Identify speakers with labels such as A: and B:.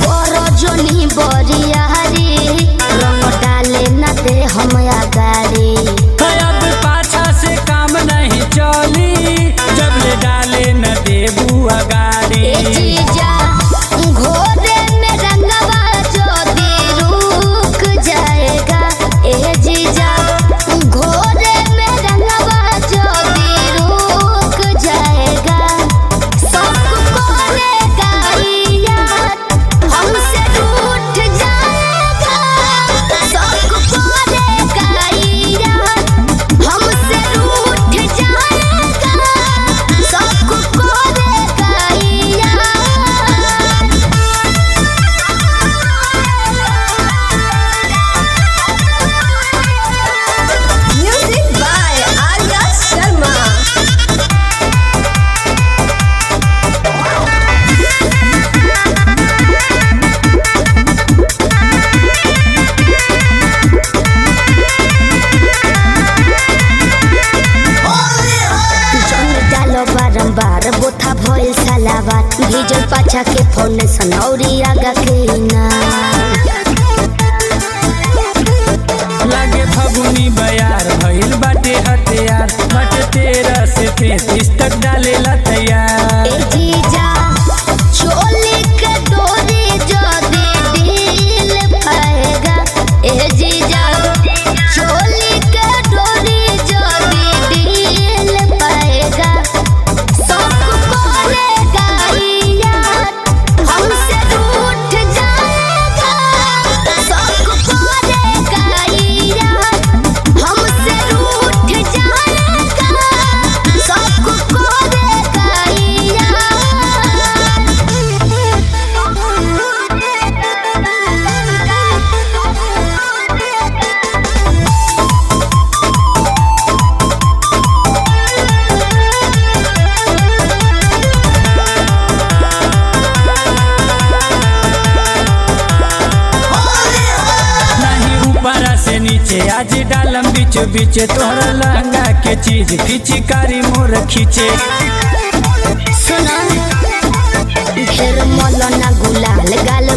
A: करो जोनी बरियारी रंग डाले न दे हम गाड़ी।
B: अब पाछा से काम नहीं चली जब ले डाले न दे बुआ गाड़ी।
A: जीजा घोड़े में रंगवा जो दे रुक जाएगा। ए जीजा घोड़े में रंगवा जो दे रुक जाएगा। सबको लेगा यार हमसे रूठ जाएगा। सबको लेगा यार हमसे रूठ जाएगा। सबको लेगा यार।
C: Music by Arya Sharma.
A: जंग डालो बारंबार बोथा भइल सलावार भीजल पाछा के फोन सनौरी आगा के ना।
B: लागे फगुनी बयार भइल बाटे हथियार बाटे 13 से 33 तक डालेला तैयार।
A: ए जीजा चोली के डोरी जो दे ढील पाएगा। ए जीजा चोली के डोरी जो दे ढील पाएगा। सबको लेगा यार हमसे रूठ जाएगा। सबको लेगा यार हमसे रूठ जाएगा। सबको लेगा
B: नहीं ऊपर से नीचे आज डालम बीच बीच तोहरा लहंगा के चीज पिचकारी मोर खींचे।
A: सुना ढेर मौलाना गुलाल गाल